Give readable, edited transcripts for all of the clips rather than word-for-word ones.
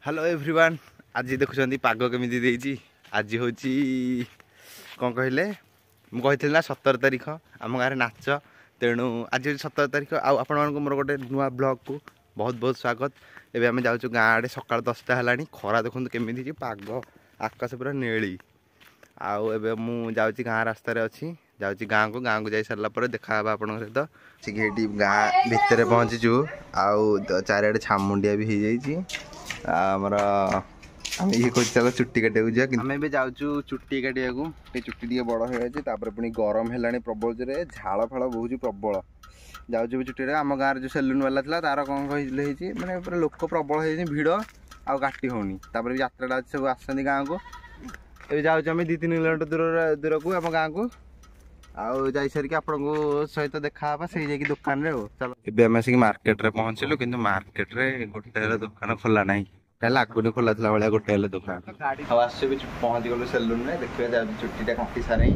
Hello everyone आज देखुं पाग केमी देती आज हूँ कौन कहले मुझे ना 17 तारीख आम गाँव नाच तेणु आज 17 तारीख आपण मानक मोर गोटे नुआ ब्लॉग को बहुत बहुत स्वागत। एबे आम जाऊँ गाँ आड़े सका 10टा है खरा देखते केमी पाग आकाश पूरा नेली आबे मुझे गाँ रास्तार अच्छी जाऊँगी गाँ को जा सारा देखा आपण सहित गाँ भितर पहुँचीचु आउ चारिड़े छामुंडिया भी हो जाइए आमर आम ये कह चलो चुट्टी काटिया जा आम ए जाऊँ चुट्टी काटिया चुट्टी टे बड़ हो जाए पुणी गरम है प्रबल जोरे झाड़ फाड़ बहुत प्रबल जाऊँ चुट्टी आम गाँव जो सेलून वाला था तार कौन कही मैंने पूरा लोक प्रबल हो भिड़ आउ काटी होनी यात्रा सब आसती गाँव को ये जाऊँ आम 2-3 किलोमीटर दूर को आम गाँव को आउ जा सारिक आपण सहित देखा से दुकान रे चलो ए आम आसिक मार्केट रे पहुँचलु कि मार्केट रे गोटे दुकान खोला ना आगुनी खोला था भाया गोटे दुकान आस पहुँची गलु सेलून में देखा चुट्टी काटी सारे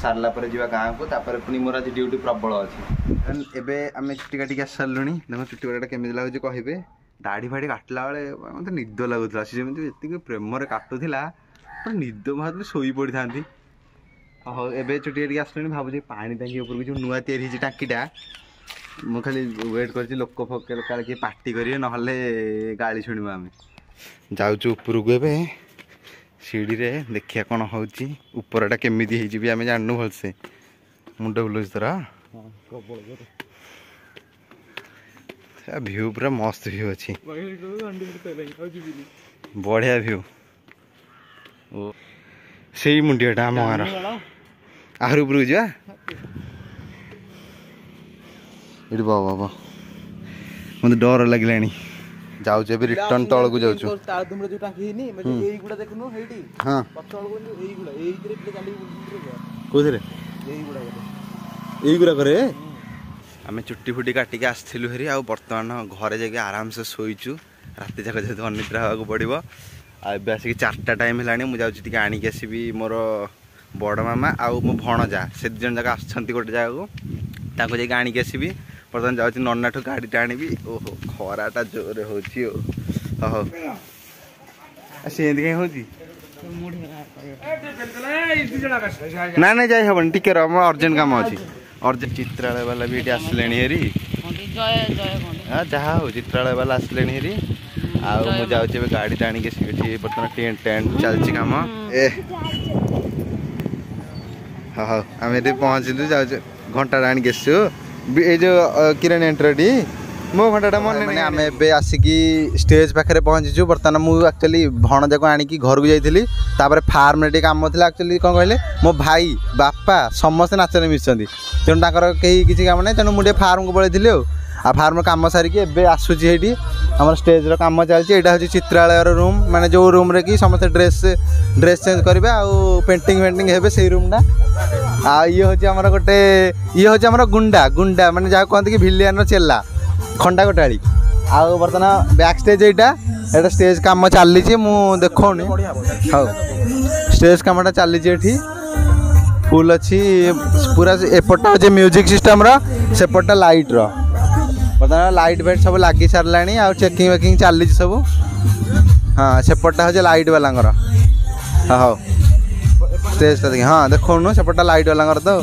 सारा जा गाँव को पुणी मोर आज ड्यूटी प्रबल अच्छी एवं आम चुट्टी काटिक आस सारू देख चुट्टी काटा केमी लगुच कहे दाढ़ी फाड़ी काटला बेले मतलब निद लगुला जी प्रेम काटुला निद भाव शोई पड़ी था हाँ एवं चुट्टी काटिक आसलि भावुँ पानी टांकी ऊपर जो नुआ या टाँकीटा मु खाली वेट कर लोक फोक किए पार्टी करेंगे ना गाड़ी शुणु आम जाऊँ ऊपर को ए सीढ़ी रे देखिया कौन होपरटा केमी आम जानू भलसे मुंड बुलाऊँ तोरा भ्यू पूरा मस्त भ्यू अच्छी बढ़िया भ्यू से मुंडियाटा आम गाँव आहरी उपरକୁ ଯିବା ଏଠି ବାବା ମତେ ଡର ଲାଗିଲାଣି ଯାଉଛୁ ଏବେ ରିଟର୍ନ ତଳକୁ ଯାଉଛୁ ତାଳଦୁମରେ ଯୋଉ ଟାଙ୍କି ହେଇନି ମାନେ ଏଇଗୁଡା ଦେଖୁନୁ ହେଇଟି ହଁ ପଛଳକୁ ଏଇଗୁଡା ଏଇଥିରେ ଟିକେ ଚାଲି ବୁଲିದ್ರೆ କୋଥିରେ ଏଇଗୁଡା करे ଆମେ ଚୁଟି ଫୁଟି କାଟିକି ଆସିଥିଲୁ ହେରି ଆଉ ବର୍ତ୍ତମାନ ଘରେ ଯାଇକି ଆରାମସେ ଶୋଇଛୁ ରାତି ଯାକ ଯେହେତୁ ଅନିଦ୍ରା ହେବାକୁ ପଡ଼ିବ ଆଉ ଏବେ ଆସିକି 4ଟା ଟାଇମ୍ ହେଲାଣି ମୁଁ ଯାଉଛି ଟିକେ ଆଣିକି ଆସିବି ମୋର बड़ मामा आउ मो भणजा से जन जगह आसछंती गोटे जगह ताको जाके आनिक आसबि बर्तमान जाऊँ नन्नाठू गाड़ीटा आनबि ओहो खराटा जोरे होची ओ हो कहीं होची ना ना जाई हबन टिके र म अर्जेंट काम अछि अर्जेंट चित्रालय वाला भी एटी आसलेनी हेरी हां जहा हो चित्रालय वाला आसलेनी हेरी आउ मु जाऊँ एबे गाड़ीटा आनिक आसबि बर्तमान टेंट चलछि काम ए हाँ हाँ आम ये पहुँचलु जाऊँ घंटा आनिक आसु ये जो किरण एंट्रटी मो घंटा मन मैंने आम ए आसिक स्टेज पाखे पहुँचीचु बर्तमान मुझे एक्चुअली भणजा को आनिक घर को जाइली फार्म रे काम था एक्चुअली कौन कहले मो भाई बापा समस्ते नाचने मिसुँच तेणु कहीं किसी काम ना तेणु मुझे फार्म को पलैली आ फार्म काम सारिकी एबे आसुची हेटी हमर स्टेज रो काम चलछि एटा होची चित्रालय रो रूम माने जो रूम रे की समस्त ड्रेस चेंज करबे आ पेंटिंग हेबे से रूम ना आ ये होची हमर गोटे ये होची हमर गुंडा माने जा कहंत कि विलियन रो चेला खंडा गोटाळी आ बर्तमान बैक स्टेज एटा स्टेज काम चली मु देखौनी हां स्टेज कामटा चली एठी फुल अच्छी पूरा एपटा जे म्यूजिक सिस्टम रो सेपटा लाइट रो बर्तमान लाइट फाइट सब लगी सारा आ चेकिंग वेकिंग चली सब हाँ सेपटा हूँ लाइट वाला हाँ स्टेज देखिए हाँ देखो सेपटा लाइट वाला तो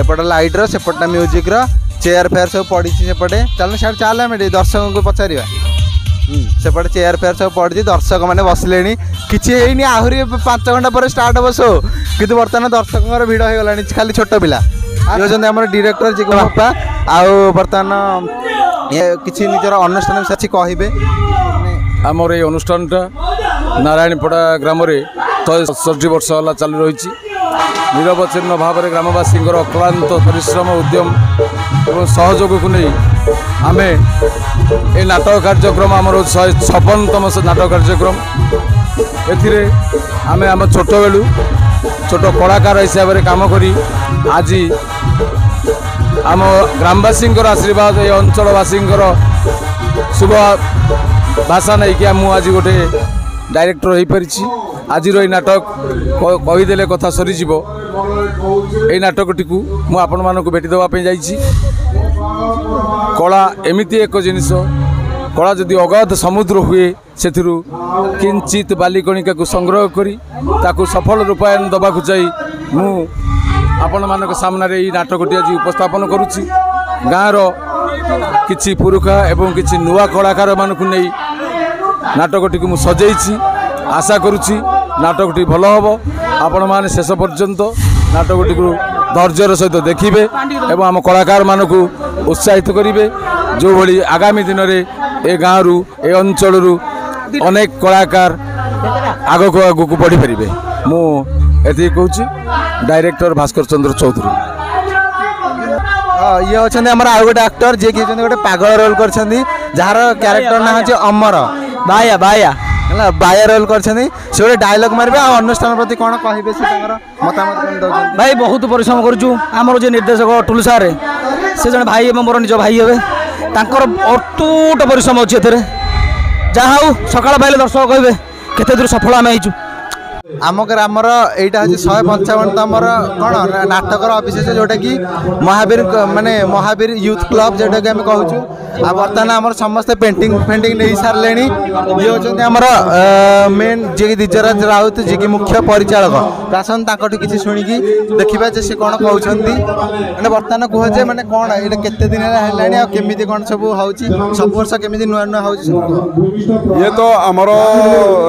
एपटा लाइट रो सेपटा म्यूजिक रो चेयर फेयर सब पड़ी सेपटे चल सियाड़ चल आम दर्शक को पचार सेपटे चेयर फेयर सब पड़ी दर्शक मैंने बसले कि आहरी 5 घंटा पर स्टार्ट हम शो कि बर्तमान दर्शकों भिड़ हो गला खाली छोट पिला आम डायरेक्टर जी बापा आउ बर्तमान ये किसी निजर अनुष्ठान साथी कहे आमर ये अनुष्ठानटा नारायणपड़ा ग्राम 67 वर्ष है चालू रही निरवच्छिन्न भाव में ग्रामवासी अक्लांत परिश्रम उद्यम और सहयोग को नहीं आम ये नाटक कार्यक्रम आमर 156तम नाटक कार्यक्रम एमें आम छोट बेलू छोट कलाकार हिसाब से कम करी आज आम ग्रामवासी आशीर्वाद ये अंचलवासी शुभ भाषा नहीं कि आज गोटे डायरेक्टर हो पारी आज नाटक कहीदे कथा सरीज ये नाटकटी मुझे भेटी देवाई जा कला एमती एक जिनिस कला जदि अगाध समुद्र हुए से किंचित बालिकणिका को संग्रह करी ताकू सफल रूपायन दबाक जाई मु आपण मान सामने ये नाटकटी आज उपस्थापन करुच्ची गाँव किछि पुरुखा एवं किछि नुआ कलाकार मानकु नहीं नाटकटी को मुझे सजाई आशा करुच्ची नाटकटी भल हम आपण मैंने शेष पर्यंत नाटकटी को धैर्यर सहित देखिए एवं आम कलाकार मानक उत्साहित करेंगे जो भली आगामी दिन में ए गाँव ए अंचल अनेक कलाकार आग को आग को बढ़ी पारे मुझे कहूँ डायरेक्टर भास्कर चंद्र चौधरी ये होछन हमर आउ गोटे एक्टर जे कि गोटे पागल रोल करछन जार कैरेक्टर ना होछ अमर बाया बाया हला बाया रोल करछन से गोटे डायलॉग मारबे आ अनुष्ठान प्रति कोन कहिबे से तंगर मतामत कोन दउछन भाई बहुत परिश्रम करछु हमर जे निर्देशक टुलु सारे से जन भाई एवं मोर निज भाई हेबे तांकर अटूट परिश्रम अछि एतरे जा हाउ सकाळ पाइले दर्शक कहबे केते दूर सफल आमे आइछु आम ग्रामर यहाँ हूँ 155तम कौन नाटकर अविशेष जोटा कि महावीर माने महावीर यूथ क्लब जोटा कि आम कहूँ आ बर्तमान आम समस्ते पेंटिंग फेंटिंग नहीं सारे ये होती आमर मेन जी कि दिजराज राउत जी कि मुख्य परिचालक आसन कि शुणिकी देखा जे सी कौन कहते मैंने बर्तमान कहे मैंने कौन ये केते दिन है केमी कौन सब हो सब वर्ष केमी नुआ नुआ हो ये तो आमर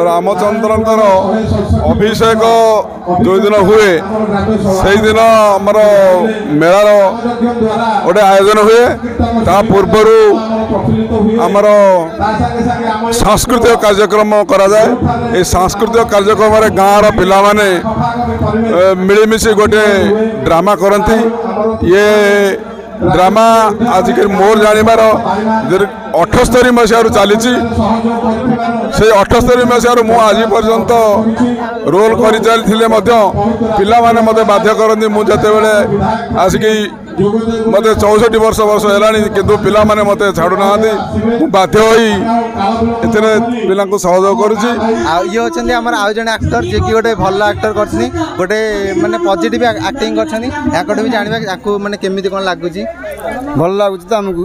रामचंद्रंकर अभिषेक जो दिन हुए से दिन आमर मेलार गोटे आयोजन हुए ता पूर्वर आमर सांस्कृतिक कार्यक्रम करा जाए ए सांस्कृतिक कार्यक्रम रे गाँव पिला माने मिलमिशि गोटे ड्रामा करती ये ड्रामा आजिक मोर जानवर 78 मसीह चली से 78 मसीह मु आज पर्यंत रोल कर चली पिला माने मते बाध्य करती मुझे आसिक मत 64 वर्ष है किंतु पिला माने मते छाड़ू ना बाध्य होते पिला सहयोग करुँची ये होती आम आउ जन एक्टर जे कि गोटे भल एक्टर कर गोटे माने पॉजिटिव एक्टिंग कर जानवा माने केमी कौन लगुच भल लगुच तो आमको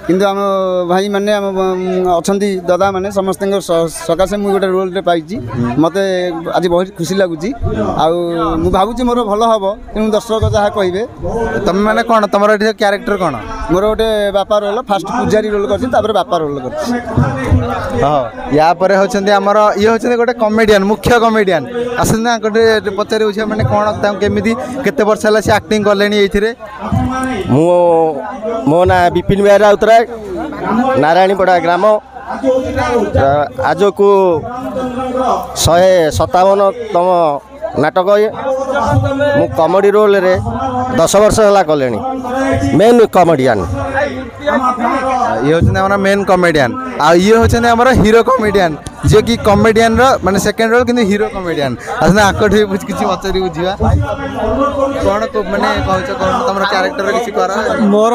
किंतु आम भाई माने अच्छा दादा माने समस्त सकाशे मुझे गोटे रोल पाई मत आज बहुत खुशी लगुच भावुँ मोर भल हम तेणु दर्शक जहाँ कहे तुम मैंने कौन तुम क्यारेक्टर कौन मोर गोटे बापा रोल फास्ट पूजारी रोल कर बापा रोल कर या होती आमर ये होती गोटे कमेडियन मुख्य कमेडियन आसना गोटे पचार मैंने कौन केमी केते वर्ष है सी एक्टिंग कले ये मो ना विपिन बिहार राउतराय नारायणीपड़ा ग्राम आज को 157तम नाटक ये मु कॉमेडी रोल रे 10 वर्ष है कले मेन कॉमेडियन ये होते हमारा मेन कॉमेडियन आ ये होते हमारा हीरो कॉमेडियन जे कि कॉमेडियन रो माने सेकंड रोल किंतु हीरो कॉमेडियन असना आकठी किछि पचारि बुझिबा कोन को माने कहछ कोन तमरा कैरेक्टर किछि करा मोर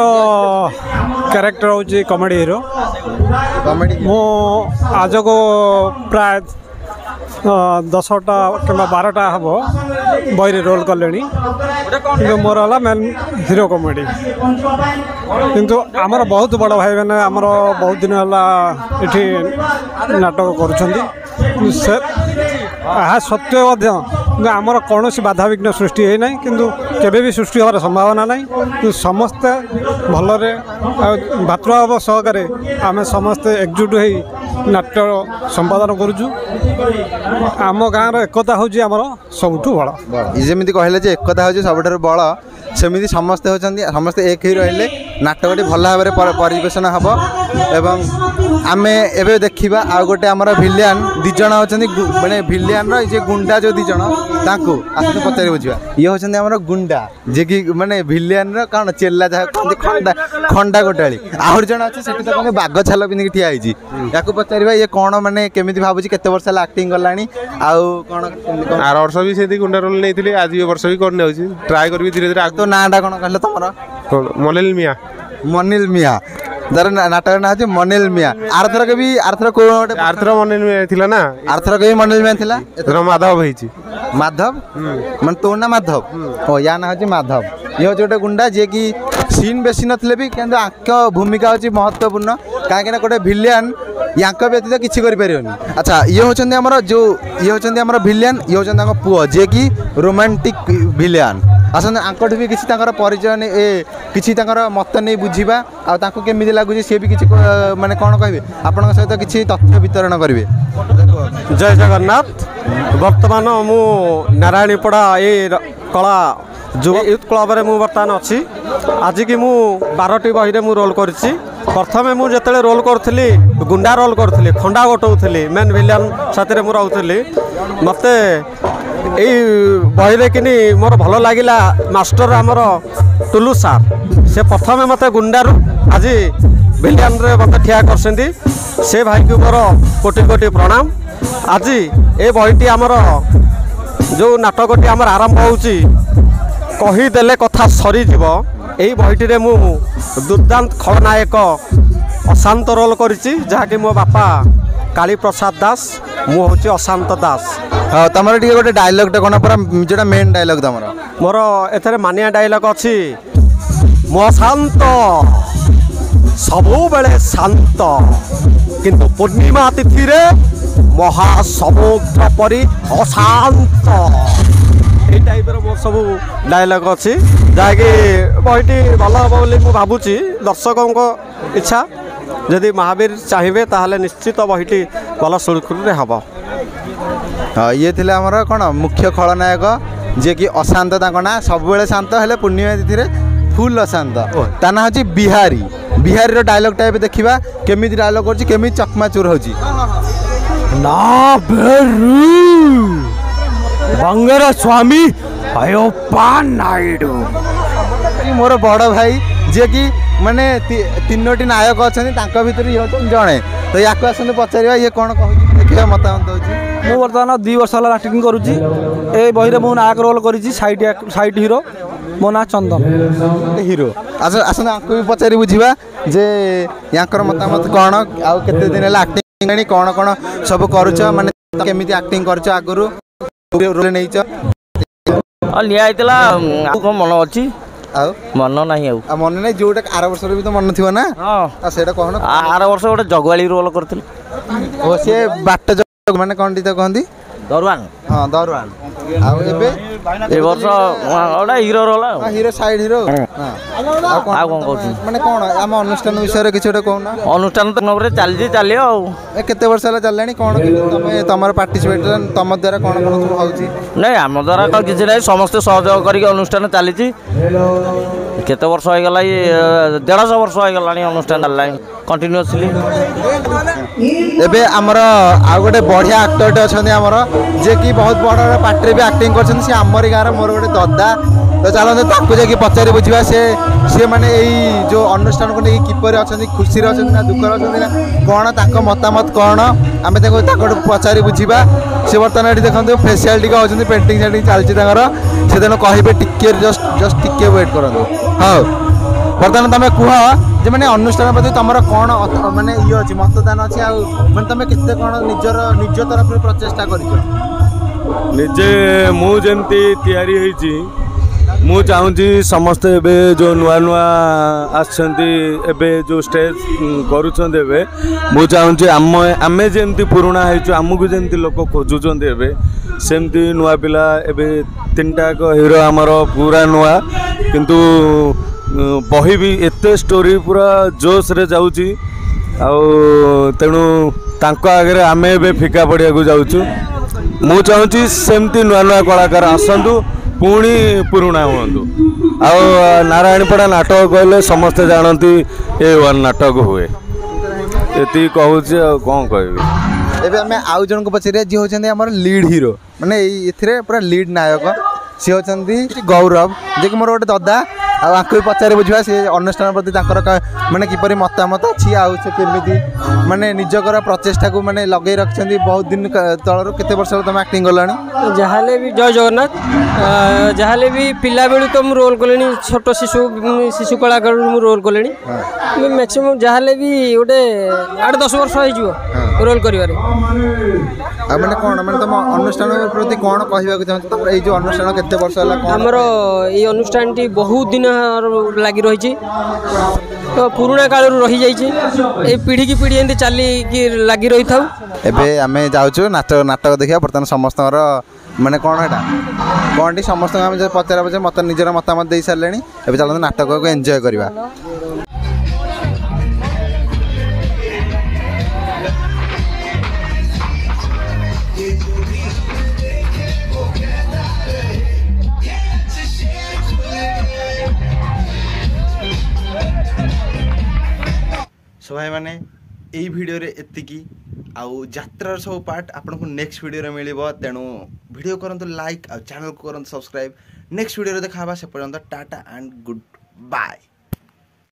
कैरेक्टर होची कॉमेडी हीरो कॉमेडी मो आज को प्राय 10टा कि 12टा हम बहरे रोल कले मोर है मेन हीरो कॉमेडी किंतु आमर बहुत बड़ भाई मैंने आमर बहुत दिन है ये नाटक कर सत्य आमर कौन बाधा विघ्न सृष्टि होना किंतु केबे भी सृष्टि होवार संभावना ना समस्ते भलरे भातृभाव सहकारे आम समस्ते एकजुट हो नाट्य संपादन करुचु आम गाँव एकता हूँ आमर सबुठु बड़ जमी कहले एकता हूँ सब बड़ सेमती समस्ते होती समस्ते एक ही रही नाटकटी भल भाव परिवेशन हम एवं आम एवं देखा आउ गोटे आमर भिलियन दिज होती मैंने भिलियन रे गुंडा जो दिज आसते पचारि बुझा ये होती आमर गुंडा जे कि माने भिलियन कौन चेला जहाँ कहते खंडा खंडा गोटाली आहरी जन अच्छे से तो कहीं बाघ छाल पिंधिक ठिया या पचार ये कौन मैंने केमी भावुँ केते वर्ष एक्टिंग कलानी आउ कौन आर वर्ष भी से गुंडा रोल नहीं आज ये वर्ष भी करने ट्राए कर धीरे धीरे तो नाटा कौन कहले तुम मनिल मिया मनिल मिया दर नाटक ना हूँ मनिल मिया आरथर भी आरथर को आरथर मनिल मिया थिला ना आरथर भी मनिल मिया थिला एथर माधव होईची माधव मन तो ना माधव ओ या ना हूँ माधव ये हूँ गोटे गुंडा जे कि सीन बेसी नथिले भी किंतु आंख भूमिका होची महत्वपूर्ण कहीं गोटे भिलियन यांक व्यतीत किसी करें। अच्छा ये होचंदी हमर जो ये होचंदी हमर भिलियन ये होचंदी तांको पुओ जे कि रोमांटिक भिलियन आसन आंकट भी किसी तांकर परिचय ने ए किसी तांकर मत नहीं बुझीबा आ तांको केमिति लागुची से भी किसी माने कोन कहबे आपन सहित किसी तथ्य वितरण करिवे। जय जगन्नाथ। वर्तमान मु नारायणीपड़ा ये कला जो यूथ क्लब रे मु वर्तमान अच्छी आज की मु 12टी बही मु रोल करिछि। प्रथमे मु जेतले रोल करथली गुंडा रोल करथली खंडा गोटौथली मेन विलियन साथरे मु रहउथली मते एई बहिरे किनी मोर भल लागिला मास्टर हमर टुलू सार से प्रथमे मते गुंडारू आज विलियन रे मते ठिया करसेंदी से भाई को मोर कोटि कोटि प्रणाम। आज ए बहीटी हमर जो नाटकटी हमर आरंभ होउची कहीदेले कथा सरी जीव यही बहीटी मु दुर्दांत खलनायक अशांत रोल करिछि जहाँकि मो बापा काली प्रसाद दास मु हूँ अशांत दास। हाँ तुम टे गोटे डायलॉग टे कोना पूरा जोटा मेन डायलॉग तुम मोर एथरे मानिया डायलॉग अच्छी मो शांत सबु बेले शांत किंतु पूर्णिमा तिथि रे महासमुद्र परी अशांत ये टाइप मोर सब डायलॉग अच्छी जहाँकि बहीटी भल हम बोली मु भावुची दर्शकों को इच्छा जदि महावीर चाहिए ताहले निश्चित बहीटी भल सुरखुरी हम। हाँ ये थे आमर कौन मुख्य खलनायक जे कि अशांत ना सब शांत हेले पूर्णिमा तिथि फुल अशांत ता ना हूँ बिहारी बिहारी डायलॉग टाइप देखा केमी डायलॉग करमी चकमाचूर हो बंगर स्वामी अयोप्पा नायडू मोर बड़ भाई जे कि माने तीनोटी नायक अच्छा भितर ये जड़े तो या आसते पचार ये कौन कह देखिए मतामत हो बर्तमान 2 वर्ष है एक्टिंग करुँची ए बही में नायक रोल करी साइड हीरो मो ना चंदन हीरो अच्छा आसते आपको भी पचारि बुझा जे याकर मतामत कौन आउ केते दिन है एक्टिंग कौन कौन सब करुच माने केमिति एक्टिंग करुच आगुरु रोल नहीं लिया मन अच्छी मन ना मन नहीं जोटा आर वर्ष भी तो मन थी ना हाँ से कौन आर वर्ष गोटे जगवाली रोल कर सी बाट मैंने कौन टी कहती दरवान हाँ दरवान ए वर्ष गोटे hero role hero side hero माने कौन आम अनुष्ठान विषय किसी गोटे कहना अनुष्ठान तो नंबर चलती चलियो केते वर्ष है चललानी कौन तुम पार्टिसिपेट तुम द्वारा कौन कौन सब होउची नहीं आम द्वारा तो किसी नहीं समस्त सहयोग करके अनुष्ठान चली केते वर्ष हो गला ये 150 वर्ष हो गलानी अनुष्ठान चलला कंटिन्यूअसली एबे हमर आ गोटे बढ़िया एक्टरटे अच्छा हमर जे कि बहुत बड़ पार्टी भी एक्टिंग करछन से हमर गार मोर गोटे ददा तो चलते ताकू जाकि पचारि बुझा सी मैंने यही जो अनुष्ठान को लेकिन किपर अच्छा खुशी अच्छा ना दुखर अच्छा ना कौन ताको मतामत कौन आम पचारि बुझा सी बर्तमान ये देखते फेसियाल टी होती पेंटिंग सेटिंग चलती से तेणु कहे टिके जस्ट टिके वेट करूँ। हाँ बर्तमान तुम कह जे मैंने अनुष्ठान प्रति तुम कौन माने ये अच्छी मतदान अच्छी आने तुम के निज तरफ प्रचेषा कर निजे मुझे मु चाहूँगी समस्ते एबे जो नुआ नुआ आबे जो स्टेज करुँच मु चाहूँगी आम जमी पुराणा आमको जमी लोक खोजुंट सेमती नुआ पिला एबे 3टा हीरो आमर पूरा नुआ किंतु बही भी एते स्टोरी पूरा जोश रे जाऊँगी तेणु तांको आगे आम ए फिका पड़िया को जाऊँ मु चाहूँगी सेमती नुआ नुआ कलाकार आसतु पुणी पुराणा हूँ आउ नारायणपड़ा नाटक कहले समस्ते जानती A1 नाटक हुए ये कहूँ कौन कह एबे आम आउ जन को पचारे जी होचंदी हमर लीड हीरो माने एथिरे पूरा लीड नायक सी होचंदी गौरव जे कि मोर गोटे ददा आपको भी पचारे बुझा सी अनुष्ठान प्रति माने किपरि मतामत अच्छी आउ से केमिति माने निजकर प्रचेष्टा को माने लगे रखछंदी बहुत दिन तलर केते वर्ष तुम एक्टिंग गलानी जहाले भी जय जगन्नाथ जहाले भी पिला बेलू तो मु रोल कलेनी छोट शिशु कलाकार मु रोल कलेनी मैक्सिमम जहाले भी गोटे 8-10 वर्ष हो रोल करिवारे माने कोन माने तुम अनुष्ठान प्रति कोन कहबा को चाहत ए जो अनुष्ठान केते वर्ष होला हमरो ए अनुष्ठान टी बहुत दिन लगी रही पुराणा काल रही जाइए पीढ़ी की पीढ़ी एमती चलिकी लगी रही था। एबे आमे जाउछु नाटक देखिया बर्तमान समस्त माने कौन है कौन टी समस्त आम पचार पचार मत निजर मतामत दे सारे एवं चलते नाटक को एंजॉय करवा। सो भाई मैंने यही वीडियो रे एतिकी आउ यात्रार सब पार्ट आपको नेक्स्ट वीडियो रे मिलिबो तेणु वीडियो करंतु लाइक आ चैनल को करंतु सब्सक्राइब नेक्स्ट वीडियो रे देखा से पर्यंत टाटा एंड गुड बाय।